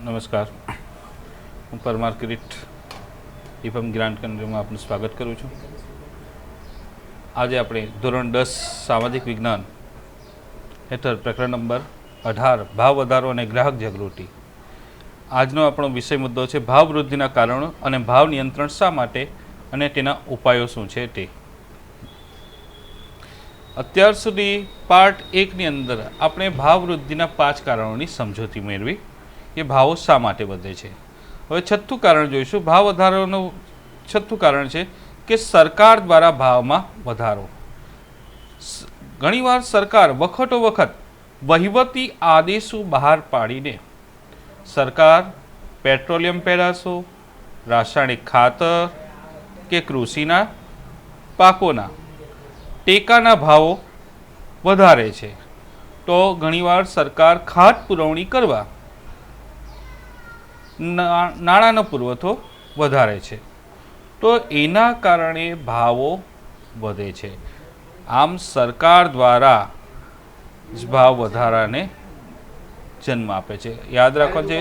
નમસ્કાર, હું પરમાર કિરીટ ઇફમ ગ્રાન્ટ કેન્દ્રમાં આપનું સ્વાગત કરું છું. આજે આપણે ધોરણ 10 સામાજિક વિજ્ઞાન હેઠળ પ્રકરણ નંબર 18 ભાવ વધારો અને ગ્રાહક જાગૃતિ. આજનો આપણો વિષય મુદ્દો છે ભાવ વૃદ્ધિના કારણો અને ભાવ નિયંત્રણ શા માટે અને તેના ઉપાયો શું છે તે. અત્યાર સુધી પાર્ટ 1ની અંદર આપણે ભાવ વૃદ્ધિના 5 કારણોની સમજૂતી મેળવી કે ભાવો શા માટે વધે છે. હવે છઠ્ઠું કારણ જોઈશું. ભાવ વધારોનું છઠ્ઠું કારણ છે કે સરકાર દ્વારા ભાવમાં વધારો. ઘણીવાર સરકાર વખતો વખત વહીવટી આદેશો બહાર પાડીને સરકાર પેટ્રોલિયમ પેદાશો, રાસાયણિક ખાતર કે કૃષિના પાકોના ટેકાના ભાવો વધારે છે. તો ઘણીવાર સરકાર ખાત પુરવણી કરવા નાણાંનો પુરવઠો વધારે છે, તો એના કારણે ભાવો વધે છે. આમ સરકાર દ્વારા જ ભાવ વધારાને જન્મ આપે છે. યાદ રાખો છે,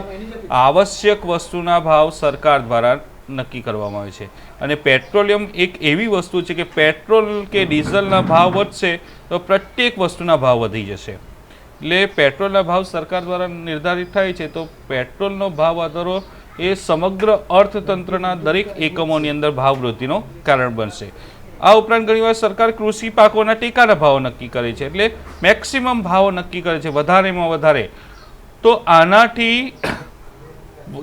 આવશ્યક વસ્તુના ભાવ સરકાર દ્વારા નક્કી કરવામાં આવે છે. અને પેટ્રોલિયમ એક એવી વસ્તુ છે કે પેટ્રોલ કે ડીઝલના ભાવ વધશે તો પ્રત્યેક વસ્તુના ભાવ વધી જશે. એટલે પેટ્રોલના ભાવ સરકાર દ્વારા નિર્ધારિત થાય છે, તો પેટ્રોલનો ભાવ વધારો એ સમગ્ર અર્થતંત્રના દરેક એકમોની અંદર ભાવ વૃદ્ધિનું કારણ બનશે. આ ઉપરાંત ઘણીવાર સરકાર કૃષિ પાકોના ટેકાના ભાવો નક્કી કરે છે, એટલે મેક્સિમમ ભાવો નક્કી કરે છે, વધારેમાં વધારે. તો આનાથી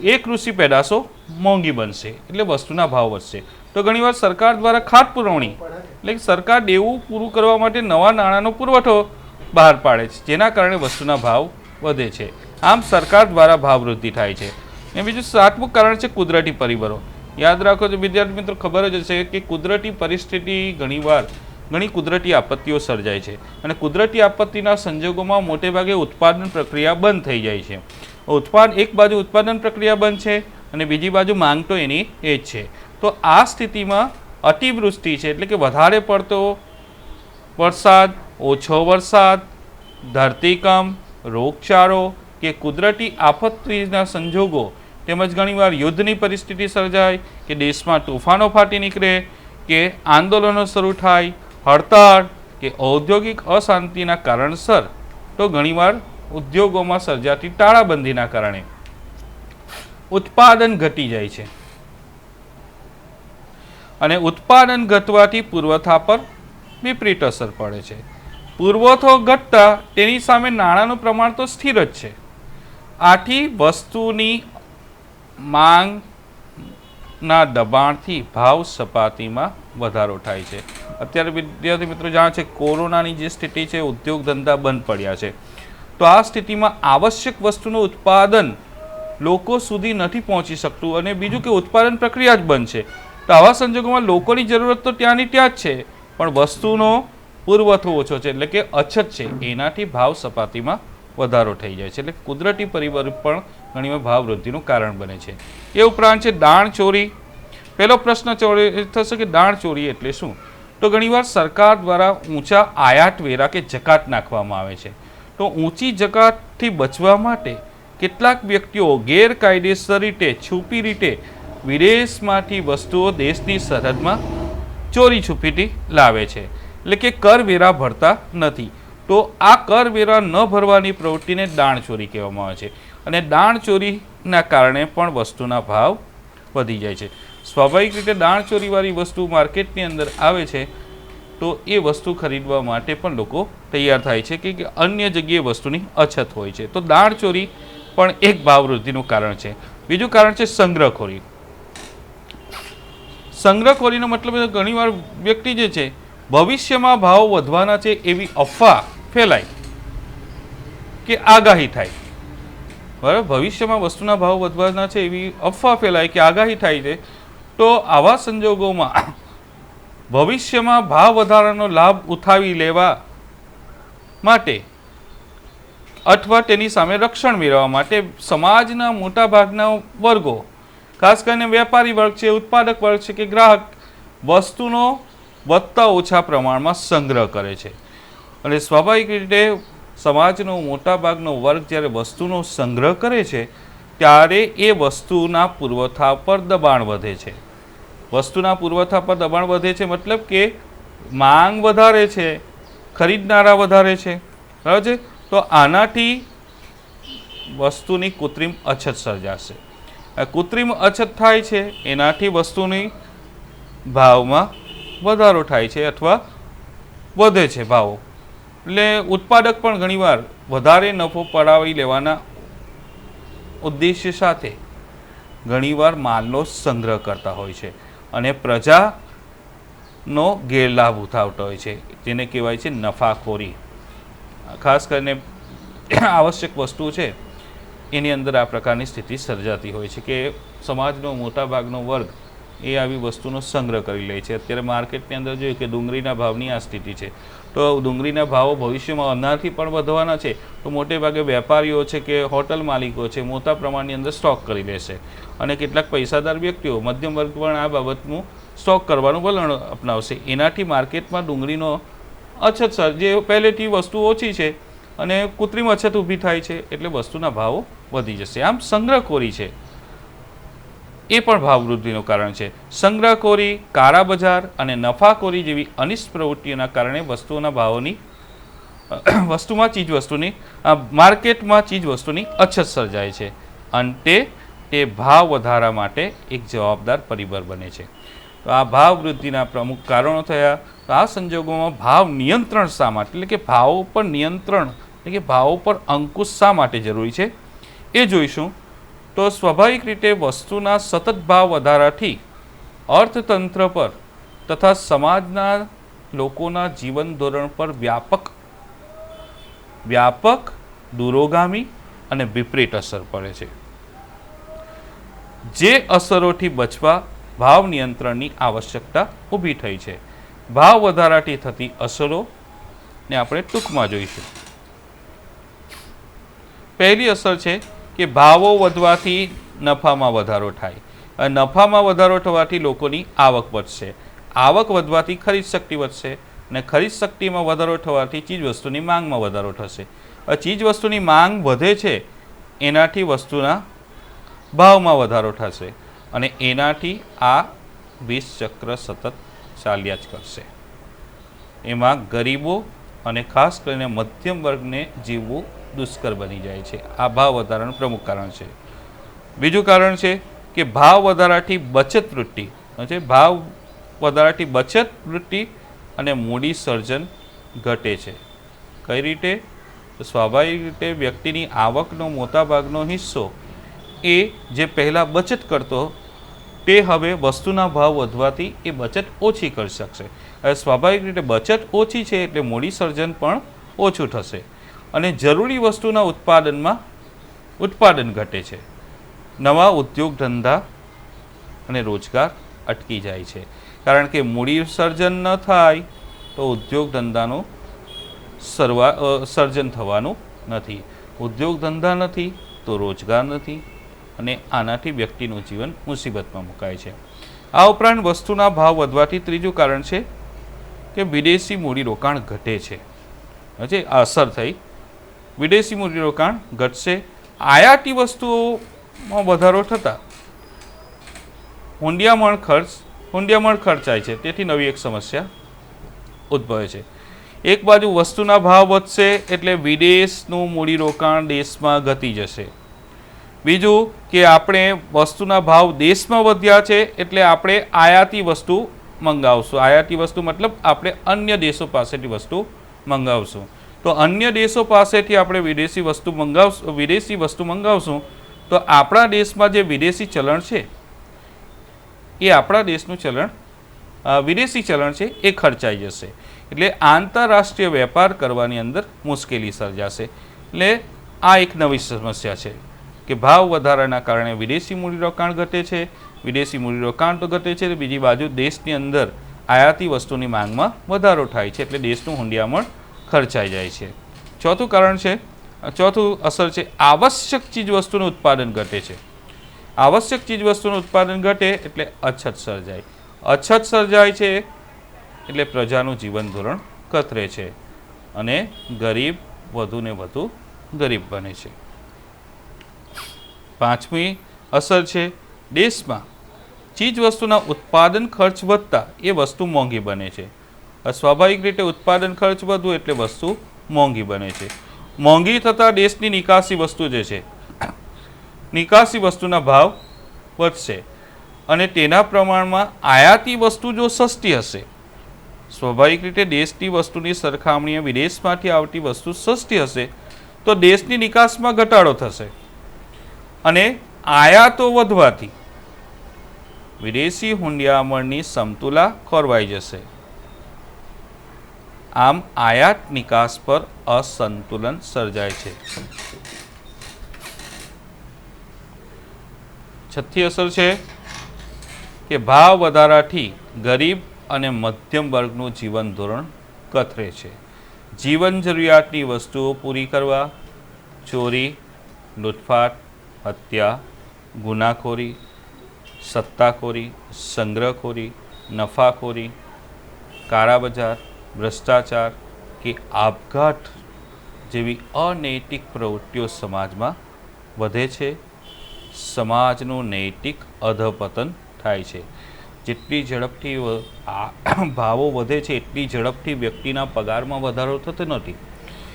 એ કૃષિ પેદાશો મોંઘી બનશે, એટલે વસ્તુના ભાવ વધશે. તો ઘણીવાર સરકાર દ્વારા ખાત પુરવણી એટલે સરકાર દેવું પૂરું કરવા માટે નવા નાણાંનો પુરવઠો બહાર પાડે છે, જેના કારણે વસ્તુના ભાવ વધે છે. આમ સરકાર દ્વારા ભાવ વૃદ્ધિ થાય છે. અને બીજું સાતમું કારણ છે કુદરતી પરિબળો. યાદ રાખો તો વિદ્યાર્થી મિત્રો, ખબર જ હશે કે કુદરતી પરિસ્થિતિ ઘણી કુદરતી આપત્તિઓ સર્જાય છે, અને કુદરતી આપત્તિના સંજોગોમાં મોટે ભાગે ઉત્પાદન પ્રક્રિયા બંધ થઈ જાય છે. એક બાજુ ઉત્પાદન પ્રક્રિયા બંધ છે અને બીજી બાજુ માંગ તો એની એ જ છે. તો આ સ્થિતિમાં અતિવૃષ્ટિ છે, એટલે કે વધારે પડતો વરસાદ, ઓછો વરસાદ, ધરતીકંપ, રોગચાળો કે કુદરતી આપત્તિના સંજોગો તેમજ ઘણીવાર યુદ્ધની પરિસ્થિતિ સર્જાય કે દેશમાં તોફાનો ફાટી નીકળે કે આંદોલનો શરૂ થાય, હડતાળ કે ઔદ્યોગિક અશાંતિના કારણસર, તો ઘણીવાર ઉદ્યોગોમાં સર્જાતી તાળાબંધીના કારણે ઉત્પાદન ઘટી જાય છે. અને ઉત્પાદન ઘટવાથી પુરવઠા પર વિપરીત અસર પડે છે. પુરવઠો ઘટતા તેની સામે નાણાંનું પ્રમાણ તો સ્થિર જ છે. આથી વસ્તુની માંગના દબાણથી ભાવ સપાટીમાં વધારો થાય છે. અત્યારે વિદ્યાર્થી મિત્રો જાણે છે, કોરોનાની જે સ્થિતિ છે, ઉદ્યોગ ધંધા બંધ પડ્યા છે, તો આ સ્થિતિમાં આવશ્યક વસ્તુનું ઉત્પાદન લોકો સુધી નથી પહોંચી શકતું, અને બીજું કે ઉત્પાદન પ્રક્રિયા જ બંધ છે. તો આવા સંજોગોમાં લોકોની જરૂરત તો ત્યાંની ત્યાં જ છે, પણ વસ્તુનો પુરવઠો ઓછો છે, એટલે કે અછત છે. એનાથી ભાવ સપાટીમાં વધારો થઈ જાય છે. એટલે કુદરતી પરિબળ પણ ઘણીવાર ભાવ વૃદ્ધિનું કારણ બને છે. એ ઉપરાંત છે દાણ ચોરી. પહેલો પ્રશ્ન થશે કે દાણ ચોરી એટલે શું? તો ઘણીવાર સરકાર દ્વારા ઊંચા આયાત વેરા કે જકાત નાખવામાં આવે છે. તો ઊંચી જકાતથી બચવા માટે કેટલાક વ્યક્તિઓ ગેરકાયદેસર રીતે, છુપી રીતે વિદેશમાંથી વસ્તુઓ દેશની સરહદમાં ચોરી છુપીથી લાવે છે, એટલે કે કરવેરા ભરતા નથી. તો આ કરવેરા ન ભરવાની પ્રવૃત્તિને દાણચોરી કહેવામાં આવે છે. અને દાણચોરીના કારણે પણ વસ્તુના ભાવ વધી જાય છે. સ્વાભાવિક રીતે દાણચોરીવાળી વસ્તુ માર્કેટની અંદર આવે છે, તો એ વસ્તુ ખરીદવા માટે પણ લોકો તૈયાર થાય છે કે અન્ય જગ્યાએ વસ્તુની અછત હોય છે. તો દાણચોરી પણ એક ભાવ વૃદ્ધિનું કારણ છે. બીજું કારણ છે સંગ્રહખોરી. સંગ્રહખોરીનો મતલબ ઘણીવાર વ્યક્તિ જે છે, ભવિષ્યમાં ભાવ વધવાના છે એવી અફવા ફેલાય કે આગાહી થાય, બરાબર, ભવિષ્યમાં વસ્તુના ભાવ વધવાના છે એવી અફવા ફેલાય કે આગાહી થાય છે. તો આવા સંજોગોમાં ભવિષ્યમાં ભાવ વધારાનો લાભ ઉઠાવી લેવા માટે અથવા તેની સામે રક્ષણ મેળવવા માટે સમાજના મોટા ભાગના વર્ગો, ખાસ કરીને વેપારી વર્ગ છે, ઉત્પાદક વર્ગ છે કે ગ્રાહક, વસ્તુનો વધતા ઓછા પ્રમાણમાં સંગ્રહ કરે છે. અને સ્વાભાવિક રીતે સમાજનો મોટાભાગનો વર્ગ જ્યારે વસ્તુનો સંગ્રહ કરે છે, ત્યારે એ વસ્તુના પુરવઠા પર દબાણ વધે છે. વસ્તુના પુરવઠા પર દબાણ વધે છે મતલબ કે માંગ વધારે છે, ખરીદનારા વધારે છે, બરાબર છે. તો આનાથી વસ્તુની કૃત્રિમ અછત સર્જાશે. કૃત્રિમ અછત થાય છે એનાથી વસ્તુની ભાવમાં વધારો થાય છે અથવા વધે છે ભાવો. એટલે ઉત્પાદક પણ ઘણીવાર વધારે નફો પડાવી લેવાના ઉદ્દેશ્ય સાથે ઘણીવાર માલનો સંગ્રહ કરતા હોય છે અને પ્રજાનો ગેરલાભ ઉઠાવતો હોય છે, જેને કહેવાય છે નફાખોરી. ખાસ કરીને આવશ્યક વસ્તુ છે એની અંદર આ પ્રકારની સ્થિતિ સર્જાતી હોય છે કે સમાજનો મોટાભાગનો વર્ગ એ આવી વસ્તુનો સંગ્રહ કરી લે છે. અત્યારે માર્કેટની અંદર જોઈએ કે ડુંગળીના ભાવની આ સ્થિતિ છે, તો ડુંગળીના ભાવો ભવિષ્યમાં અનાથી પણ વધવાના છે. તો મોટે ભાગે વેપારીઓ છે કે હોટલ માલિકો છે મોટા પ્રમાણની અંદર સ્ટોક કરી લેશે અને કેટલાક પૈસાદાર વ્યક્તિઓ મધ્યમ વર્ગ પણ આ બાબતનું સ્ટોક કરવાનું વલણ અપનાવશે. એનાથી માર્કેટમાં ડુંગળીનો અછત જે પહેલેથી વસ્તુ ઓછી છે અને કૃત્રિમ અછત ઊભી થાય છે એટલે વસ્તુના ભાવો વધી જશે. આમ સંગ્રહખોરી છે એ પણ ભાવવૃદ્ધિનું કારણ છે. સંગ્રહખોરી, કાળા બજાર અને નફાખોરી જેવી અનિષ્ટ પ્રવૃત્તિઓના કારણે વસ્તુઓના ભાવોની ચીજવસ્તુની માર્કેટમાં ચીજવસ્તુની અછત સર્જાય છે. અંતે તે ભાવ વધારા માટે એક જવાબદાર પરિબળ બને છે. તો આ ભાવ વૃદ્ધિના પ્રમુખ કારણો થયા. તો આ સંજોગોમાં ભાવ નિયંત્રણ શા માટે, એટલે કે ભાવો પર નિયંત્રણ, એટલે કે ભાવો પર અંકુશ શા માટે જરૂરી છે એ જોઈશું. તો સ્વાભાવિક રીતે વસ્તુના સતત ભાવ વધારાથી અર્થતંત્ર પર તથા સમાજના લોકોના જીવન ધોરણ પર વ્યાપક દૂરોગામી અને વિપરીત અસર પડે છે. જે અસરોથી બચવા ભાવ નિયંત્રણની આવશ્યકતા ઊભી થઈ છે. ભાવ વધારાથી થતી અસરોને આપણે ટૂંકમાં જોઈશું. પહેલી અસર છે કે ભાવો વધવાથી નફામાં વધારો થાય. નફામાં વધારો થવાથી લોકોની આવક વધશે. આવક વધવાથી ખરીદ શક્તિ વધશે અને ખરીદ શક્તિમાં વધારો થવાથી ચીજવસ્તુની માંગમાં વધારો થશે. ચીજવસ્તુની માંગ વધે છે એનાથી વસ્તુના ભાવમાં વધારો થશે અને એનાથી આ વિષ ચક્ર સતત ચાલ્યા જ કરશે. એમાં ગરીબો અને ખાસ કરીને મધ્યમ વર્ગને જીવવું દુષ્કર બની જાય છે. આ ભાવ વધારાનું પ્રમુખ કારણ છે. બીજું કારણ છે કે ભાવ વધારાથી બચત વૃત્તિ છે. ભાવ વધારાથી બચત વૃત્તિ અને મૂડી સર્જન ઘટે છે. કઈ રીતે? તો સ્વાભાવિક રીતે વ્યક્તિની આવકનો મોટાભાગનો હિસ્સો એ જે પહેલાં બચત કરતો તે હવે વસ્તુના ભાવ વધવાથી એ બચત ઓછી કરી શકશે. હવે સ્વાભાવિક રીતે બચત ઓછી છે એટલે મૂડી સર્જન પણ ઓછું થશે અને જરૂરી વસ્તુના ઉત્પાદન ઘટે છે. નવા ઉદ્યોગ ધંધા અને રોજગાર અટકી જાય છે, કારણ કે મૂડી સર્જન ન થાય તો ઉદ્યોગ ધંધાનું સર્જન થવાનું નથી. ઉદ્યોગ ધંધા નથી તો રોજગાર નથી અને આનાથી વ્યક્તિનું જીવન મુસીબતમાં મુકાય છે. આ ઉપરાંત વસ્તુના ભાવ વધવાથી ત્રીજું કારણ છે કે વિદેશી મૂડીરોકાણ ઘટે છે. આ અસર થઈ. વિદેશી મૂડીરોકાણ ઘટશે. આયાતી વસ્તુઓમાં વધારો થતાં હુંડિયામણ ખર્ચાય છે. તેથી નવી એક સમસ્યા ઉદ્ભવે છે. એક બાજુ વસ્તુના ભાવ વધશે એટલે વિદેશનું મૂડીરોકાણ દેશમાં ઘટી જશે. બીજું કે આપણે વસ્તુના ભાવ દેશમાં વધ્યા છે એટલે આપણે આયાતી વસ્તુ મંગાવશું. આયાતી વસ્તુ મતલબ આપણે અન્ય દેશો પાસેથી વસ્તુ મંગાવશું. તો અન્ય દેશો પાસેથી આપણે વિદેશી વસ્તુ મંગાવશું તો આપણા દેશમાં જે વિદેશી ચલણ છે એ આપણા દેશનું વિદેશી ચલણ છે એ ખર્ચાઈ જશે. એટલે આંતરરાષ્ટ્રીય વેપાર કરવાની અંદર મુશ્કેલી સર્જાશે. એટલે આ એક નવી સમસ્યા છે કે ભાવ વધારાના કારણે વિદેશી મૂડીરોકાણ ઘટે છે. વિદેશી મૂડીરોકાણ તો ઘટે છે, બીજી બાજુ દેશની અંદર આયાતી વસ્તુની માંગમાં વધારો થાય છે એટલે દેશનું હુંડિયામણ ખર્ચાઈ જાય છે. ચોથું અસર છે આવશ્યક ચીજવસ્તુનું ઉત્પાદન ઘટે છે. આવશ્યક ચીજવસ્તુનું ઉત્પાદન ઘટે એટલે અછત સર્જાય. અછત સર્જાય છે એટલે પ્રજાનું જીવન ધોરણ કથરે છે અને ગરીબ વધુ ને વધુ ગરીબ બને છે. પાંચમી અસર છે દેશમાં ચીજવસ્તુના ઉત્પાદન ખર્ચ વધતા એ વસ્તુ મોંઘી બને છે. સ્વાભાવિક રીતે ઉત્પાદન ખર્ચ વધવું એટલે વસ્તુ મોંઘી બને છે. મોંઘી થતાં દેશની નિકાસી વસ્તુ જે છે નિકાસી વસ્તુના ભાવ વધશે અને તેના પ્રમાણમાં આયાતી વસ્તુ જો સસ્તી હશે, સ્વાભાવિક રીતે દેશની વસ્તુની સરખામણીએ વિદેશમાંથી આવતી વસ્તુ સસ્તી હશે તો દેશની નિકાસમાં ઘટાડો થશે અને આયાતો વધવાથી વિદેશી હુંડિયામણની સમતુલા ખોરવાઈ જશે. આમ આયાત નિકાસ પર અસંતુલન સર્જાય છે. છઠ્ઠી અસર છે કે ભાવ વધારાથી ગરીબ અને મધ્યમ વર્ગનું જીવન ધોરણ કથરે છે. જીવન જરૂરિયાતની વસ્તુઓ પૂરી કરવા ચોરી, લૂંટફાટ, હત્યા, ગુનાખોરી, સત્તાખોરી, સંગ્રહખોરી, નફાખોરી, કાળાબજાર, ભ્રષ્ટાચાર કે આપઘાત જેવી અનૈતિક પ્રવૃત્તિઓ સમાજમાં વધે છે. સમાજનું નૈતિક અધપતન થાય છે. જેટલી ઝડપથી ભાવો વધે છે એટલી ઝડપથી વ્યક્તિના પગારમાં વધારો થતો નથી.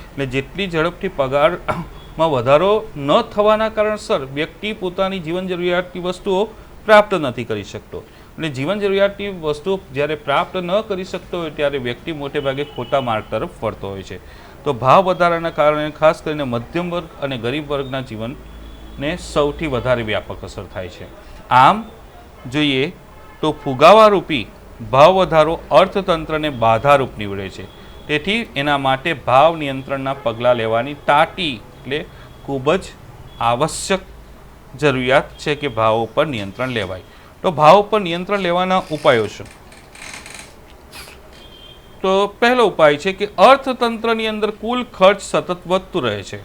એટલે જેટલી ઝડપથી પગારમાં વધારો ન થવાના કારણસર વ્યક્તિ પોતાની જીવન જરૂરિયાતની વસ્તુઓ પ્રાપ્ત નથી કરી શકતો. અને જીવન જરૂરિયાતની વસ્તુઓ જ્યારે પ્રાપ્ત ન કરી શકતો હોય ત્યારે વ્યક્તિ મોટે ભાગે ખોટા માર્ગ તરફ વળતો હોય છે. તો ભાવ વધારાના કારણે ખાસ કરીને મધ્યમ વર્ગ અને ગરીબ વર્ગના જીવનને સૌથી વધારે વ્યાપક અસર થાય છે. આમ જોઈએ તો ફુગાવારૂપી ભાવ વધારો અર્થતંત્રને બાધારૂપ નીવડે છે. તેથી એના માટે ભાવ નિયંત્રણના પગલાં લેવાની તાતી એટલે ખૂબ જ આવશ્યક જરૂરિયાત છે કે ભાવો પર નિયંત્રણ લેવાય. તો ભાવ પર નિયંત્રણ લેવાના ઉપાયો શું? તો પહેલો ઉપાય છે કે અર્થતંત્રની અંદર કુલ ખર્ચ સતત વધતું રહે છે.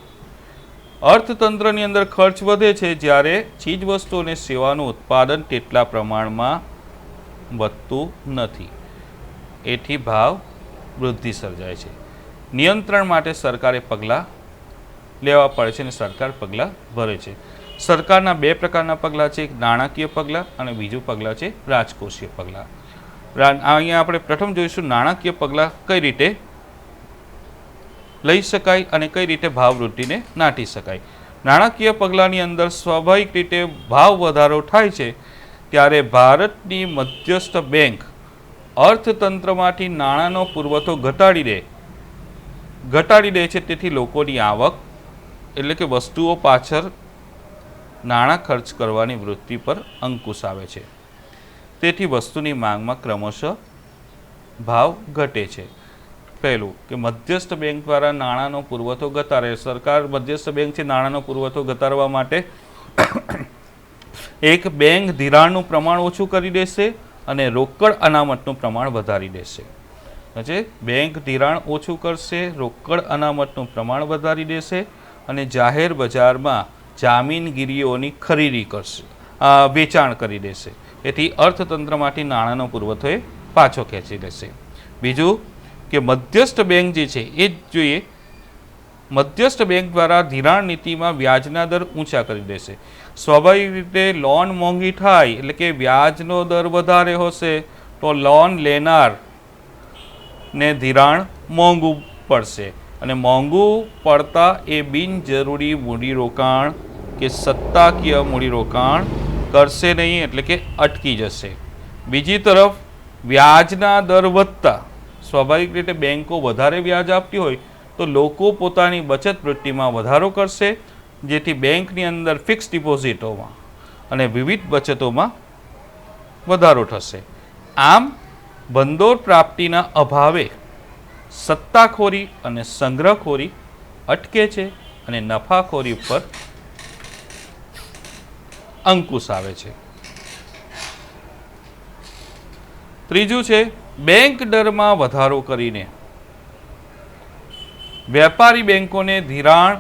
અર્થતંત્રની અંદર ખર્ચ વધે છે જ્યારે ચીજવસ્તુ અને સેવાનું ઉત્પાદન તેટલા પ્રમાણમાં વધતું નથી. એથી ભાવ વૃદ્ધિ સર્જાય છે. નિયંત્રણ માટે સરકારે પગલાં લેવા પડે છે અને સરકાર પગલાં ભરે છે. સરકારના બે પ્રકારના પગલાં છે, એક નાણાકીય પગલાં અને બીજું પગલાં છે રાજકોષીય પગલાં. અહીંયા આપણે પ્રથમ જોઈશું નાણાકીય પગલાં કઈ રીતે લઈ શકાય અને કઈ રીતે ભાવ વૃદ્ધિને નાટી શકાય. નાણાકીય પગલાંની અંદર સ્વાભાવિક રીતે ભાવ વધારો થાય છે ત્યારે ભારતની મધ્યસ્થ બેંક અર્થતંત્રમાંથી નાણાંનો પુરવઠો ઘટાડી દે છે. તેથી લોકોની આવક એટલે કે વસ્તુઓ પાછળ નાણાં ખર્ચ કરવાની વૃત્તિ પર અંકુશ આવે છે. તેથી વસ્તુની માંગમાં ક્રમશઃ ભાવ ઘટે છે. પહેલું કે મધ્યસ્થ બેંક દ્વારા નાણાંનો પુરવઠો ઘટાડે. સરકાર મધ્યસ્થ બેંક છે નાણાંનો પુરવઠો ઘટાડવા માટે એક બેંક ધિરાણનું પ્રમાણ ઓછું કરી દેશે અને રોકડ અનામતનું પ્રમાણ વધારી દેશે. બેંક ધિરાણ ઓછું કરશે, રોકડ અનામતનું પ્રમાણ વધારી દેશે અને જાહેર બજારમાં જામીનગીરીઓની ખરીદી કરશે, વેચાણ કરી દેશે. એથી અર્થતંત્રમાંથી નાણાંનો પુરવઠો એ પાછો ખેંચી લેશે. બીજું કે મધ્યસ્થ બેંક જે છે એ જ જોઈએ, મધ્યસ્થ બેંક દ્વારા ધિરાણ નીતિમાં વ્યાજના દર ઊંચા કરી દેશે. સ્વાભાવિક રીતે લોન મોંઘી થાય એટલે કે વ્યાજનો દર વધારે હશે તો લોન લેનારને ધિરાણ મોંઘું પડશે અને મોંઘું પડતા એ બિનજરૂરી મૂડીરોકાણ કે સત્તાકીય મૂડીરોકાણ કરશે નહીં એટલે કે અટકી જશે. બીજી તરફ વ્યાજના દર વધતા સ્વાભાવિક રીતે બેંકો વધારે વ્યાજ આપતી હોય તો લોકો પોતાની બચત વૃત્તિમાં વધારો કરશે, જેથી બેંકની અંદર ફિક્સ ડિપોઝિટોમાં અને વિવિધ બચતોમાં વધારો થશે. આમ ભંડોળ પ્રાપ્તિના અભાવે સત્તાખોરી અને સંગ્રહખોરી અટકે છે અને નફાખોરી ઉપર અંકુશ આવે છે. ત્રીજું છે બેંક દરમાં વધારો કરીને વેપારી બેંકોને ધિરાણ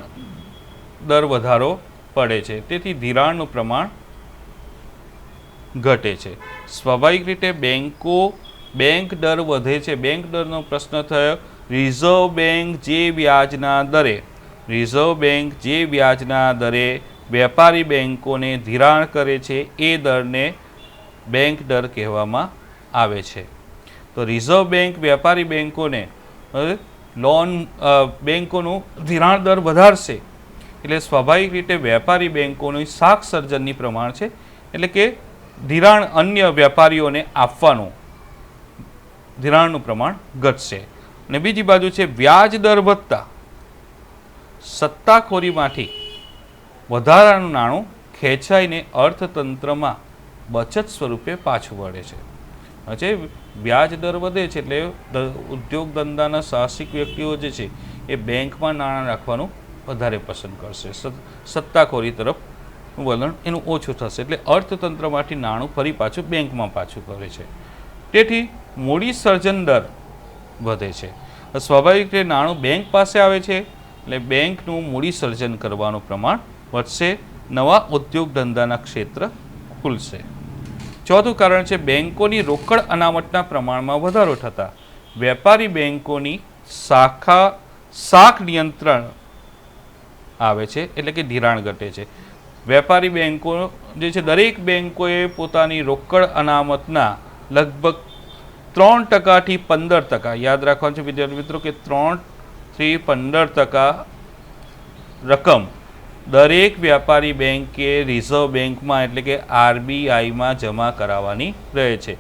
દર વધારો પડે છે, તેથી ધિરાણનું પ્રમાણ ઘટે છે. સ્વાભાવિક રીતે બેંક દર વધે છે. બેંક દરનો પ્રશ્ન થયો. રિઝર્વ બેંક જે વ્યાજના દરે વેપારી બેંકોને ધિરાણ કરે છે એ દરને બેંક દર કહેવામાં આવે છે. તો રિઝર્વ બેંક વેપારી બેંકોને લોન બેંકોનું ધિરાણ દર વધારશે એટલે સ્વાભાવિક રીતે વેપારી બેંકોનું શાક સર્જનની પ્રમાણ છે, એટલે કે ધિરાણ અન્ય વેપારીઓને આપવાનું ધિરાણનું પ્રમાણ ઘટશે. અને બીજી બાજુ છે વ્યાજ દર વધતા સત્તાખોરીમાંથી વધારાનું નાણું ખેંચાઈને અર્થતંત્રમાં બચત સ્વરૂપે પાછું વળે છે. જે વ્યાજ દર વધે છે એટલે ઉદ્યોગ ધંધાના સાહસિક વ્યક્તિઓ જે છે એ બેંકમાં નાણાં રાખવાનું વધારે પસંદ કરશે. સત્તાખોરી તરફ વલણ એનું ઓછું થશે એટલે અર્થતંત્રમાંથી નાણું ફરી પાછું બેંકમાં પાછું કરે છે. તેથી મૂડી સર્જન દર વધે છે. સ્વાભાવિક રીતે નાણું બેંક પાસે આવે છે એટલે બેંકનું મૂડી સર્જન કરવાનું પ્રમાણ વધશે, નવા ઉદ્યોગ ધંધાના ક્ષેત્ર ખુલશે. ચોથું કારણ છે બેંકોની રોકડ અનામતના પ્રમાણમાં વધારો થતાં વેપારી બેંકોની શાખ નિયંત્રણ આવે છે, એટલે કે ધિરાણ ઘટે છે. વેપારી બેંકો જે છે દરેક બેંકોએ પોતાની રોકડ અનામતના લગભગ 3% થી 15%, યાદ રાખવાનું છે વિદ્યાર્થી મિત્રો કે 3 થી 15% રકમ દરેક વ્યાપારી બેંકે રિઝર્વ બેંકમાં એટલે કે આરબીઆઈમાં જમા કરાવવાની રહે છે.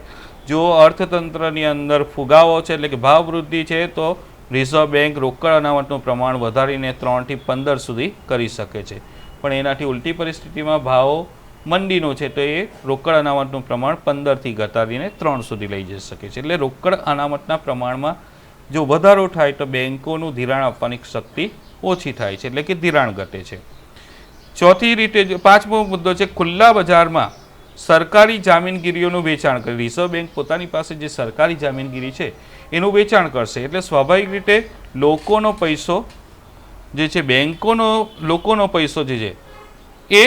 જો અર્થતંત્રની અંદર ફુગાવો છે એટલે કે ભાવ વૃદ્ધિ છે તો રિઝર્વ બેંક રોકડ અનામતનું પ્રમાણ વધારીને 3 થી 15 સુધી કરી શકે છે. પણ એનાથી ઉલટી પરિસ્થિતિમાં ભાવો મંદીનો છે તો એ રોકડ અનામતનું પ્રમાણ 15 થી ઘટાડીને 3 સુધી લઈ જઈ શકે છે. એટલે રોકડ અનામતના પ્રમાણમાં જો વધારો થાય તો બેંકોનું ધિરાણ આપવાની શક્તિ ઓછી થાય છે, એટલે કે ધિરાણ ઘટે છે. ચોથી રીતે પાંચમો મુદ્દો છે ખુલ્લા બજારમાં સરકારી જામીનગીરીઓનું વેચાણ કરે. રિઝર્વ બેંક પોતાની પાસે જે સરકારી જામીનગીરી છે એનું વેચાણ કરશે એટલે સ્વાભાવિક રીતે લોકોનો પૈસો જે છે લોકોનો પૈસો જે છે એ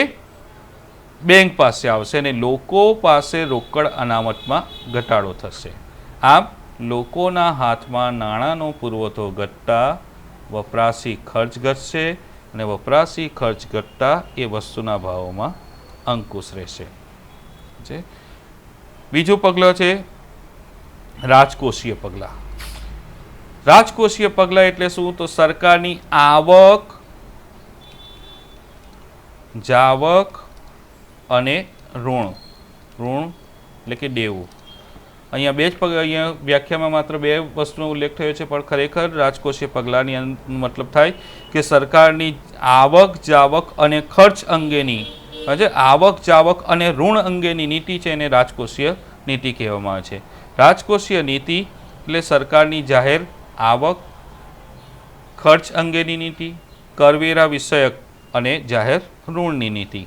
બેંક પાસે આવશે અને લોકો પાસે રોકડ અનામતમાં ઘટાડો થશે. આમ લોકોના હાથમાં નાણાંનો પુરવઠો ઘટતા વપરાશી ખર્ચ ઘટશે અને વપરાશી ખર્ચ ઘટતા એ વસ્તુના ભાવોમાં અંકુશ રહેશે. બીજું પગલું છે રાજકોષીય પગલાં. રાજકોષીય પગલાં એટલે શું? તો સરકારની આવક, જાવક અને ઋણ એટલે કે દેવું. અહીંયા બે જ અહીંયા વ્યાખ્યામાં માત્ર બે વસ્તુનો ઉલ્લેખ થયો છે, પણ ખરેખર રાજકોષીય પગલાંની મતલબ થાય કે સરકારની આવક, જાવક અને ખર્ચ અંગેની આવક, જાવક અને ઋણ અંગેની નીતિ છે એને રાજકોષીય નીતિ કહેવામાં આવે છે. રાજકોષીય નીતિ એટલે સરકારની જાહેર આવક, ખર્ચ અંગેની નીતિ, કરવેરા વિષયક અને જાહેર ઋણની નીતિ.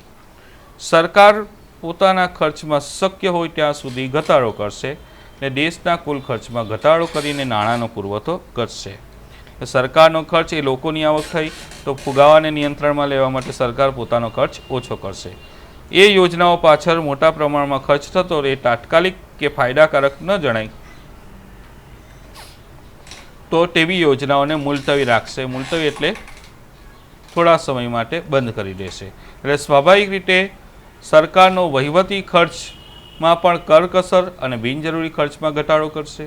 સરકાર પોતાના ખર્ચમાં શક્ય હોય ત્યાં સુધી ઘટાડો કરશે અને દેશના કુલ ખર્ચમાં ઘટાડો કરીને નાણાંનો પુરવઠો કરશે. સરકારનો ખર્ચ એ લોકોની આવક થઈ તો ફુગાવાને નિયંત્રણમાં લેવા માટે સરકાર પોતાનો ખર્ચ ઓછો કરશે. એ યોજનાઓ પાછળ મોટા પ્રમાણમાં ખર્ચ થતો એ તાત્કાલિક કે ફાયદાકારક ન જણાય તો તેવી યોજનાઓને મુલતવી રાખશે. મુલતવી એટલે થોડા સમય માટે બંધ કરી દેશે. એટલે સ્વાભાવિક રીતે સરકારનો વહીવટી ખર્ચમાં પણ કરકસર અને બિનજરૂરી ખર્ચમાં ઘટાડો કરશે.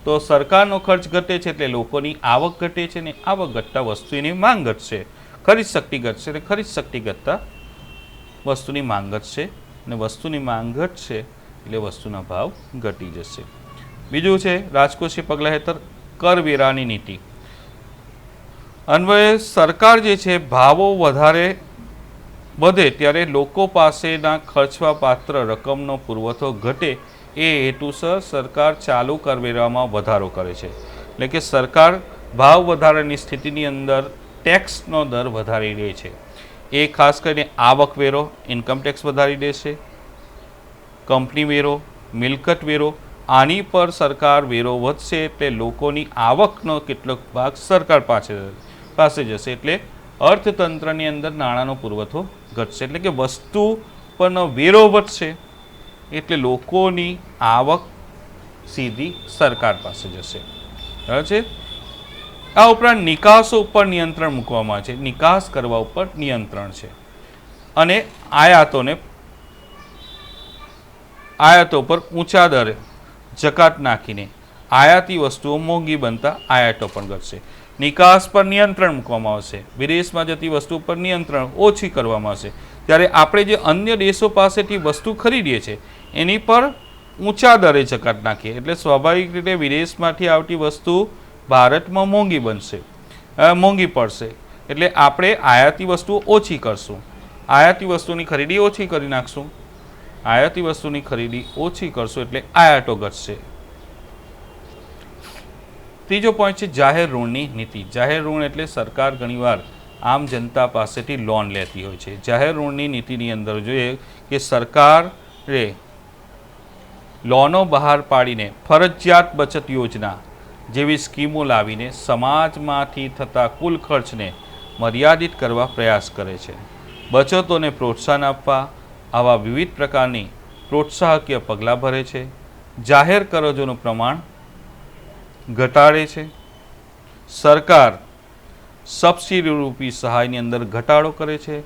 તો સરકારનો ખર્ચ ઘટે છે એટલે લોકોની આવક ઘટે છે ને આવક ઘટતા વસ્તુની માંગ ઘટશે, ખરીદ શક્તિ ઘટશે અને ખરીદ શક્તિ ઘટતા વસ્તુની માંગ ઘટશે અને વસ્તુની માંગ ઘટશે એટલે વસ્તુના ભાવ ઘટી જશે. બીજું છે રાજકોષીય પગલાં હેઠળ કરવેરાની નીતિ અન્વયે સરકાર જે છે ભાવો વધે ત્યારે લોકો પાસેના ખર્ચવા પાત્ર રકમનો પુરવઠો ઘટે એ હેતુસર સરકાર ચાલુ કરવેરામાં વધારો કરે છે. એટલે કે સરકાર ભાવ વધારાની સ્થિતિની અંદર ટેક્સનો દર વધારી દે છે. એ ખાસ કરીને આવકવેરો, ઇન્કમટેક્સ વધારી દેશે, કંપની વેરો, મિલકત વેરો, આની પર સરકાર વેરો વધશે એટલે લોકોની આવકનો કેટલોક ભાગ સરકાર પાસે જશે એટલે અર્થતંત્રની અંદર નાણાંનો પુરવઠો ઘટશે. એટલે કે વસ્તુ પરનો વેરો વધશે એટલે લોકોની આવક સીધી સરકાર પાસે જશે. બરાબર છે. આ ઉપરાંત નિકાસો ઉપર નિયંત્રણ મૂકવામાં આવે છે. નિકાસ કરવા ઉપર નિયંત્રણ છે. અને આયાતો પર ઊંચા દરે જકાત નાખીને આયાતી વસ્તુઓ મોંઘી બનતા આયાતો પણ ઘટશે. નિકાસ પર નિયંત્રણ મૂકવામાં આવશે, વિદેશમાં જતી વસ્તુ પર નિયંત્રણ ઓછી કરવામાં આવશે. ત્યારે આપણે જે અન્ય દેશો પાસેથી વસ્તુ ખરીદીએ છીએ એની પર ઊંચા દરે જકાત નાખીએ એટલે સ્વાભાવિક રીતે વિદેશમાંથી આવતી વસ્તુ ભારતમાં મોંઘી પડશે. એટલે આપણે આયાતી વસ્તુઓ ઓછી કરશું, આયાતી વસ્તુની ખરીદી ઓછી કરી નાખશું. આયાતી વસ્તુની ખરીદી ઓછી કરશું એટલે આયાતો ઘટશે. ત્રીજો પોઈન્ટ છે જાહેર ઋણની નીતિ. જાહેર ઋણ એટલે સરકાર ઘણીવાર આમ જનતા પાસેથી લોન લેતી હોય છે. જાહેર ઋણની નીતિની અંદર જોઈએ કે સરકારે લોનો બહાર પાડીને ફરજિયાત બચત યોજના જેવી સ્કીમો લાવીને સમાજમાંથી થતા કુલ ખર્ચને મર્યાદિત કરવા પ્રયાસ કરે છે. બચતોને પ્રોત્સાહન આપવા આવા વિવિધ પ્રકારની પ્રોત્સાહકીય પગલાં ભરે છે. જાહેર કરજોનું પ્રમાણ ઘટાડે છે. સરકાર સબસિડી રૂપી સહાયની અંદર ઘટાડો કરે છે.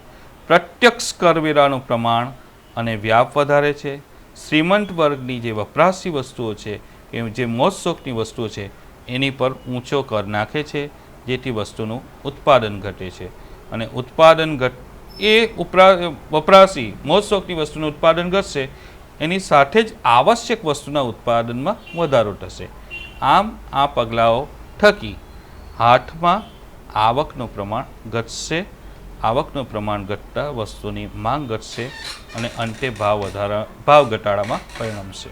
પ્રત્યક્ષ કરવેરાનું પ્રમાણ અને વ્યાપ વધારે છે. શ્રીમંત વર્ગની જે વપરાશી વસ્તુઓ છે કે જે મોજ શોખની વસ્તુઓ છે એની પર ઊંચો કર નાખે છે, જેથી વસ્તુનું ઉત્પાદન ઘટે છે. અને ઉત્પાદન વપરાશી મોજ શોખની વસ્તુનું ઉત્પાદન ઘટશે, એની સાથે જ આવશ્યક વસ્તુના ઉત્પાદનમાં વધારો થશે. આમ આ પગલાઓ થકી હાથમાં આવકનું પ્રમાણ ઘટશે. આવકનું પ્રમાણ ઘટતા વસ્તુની માંગ ઘટશે અને અંતે ભાવ ઘટાડામાં પરિણમશે.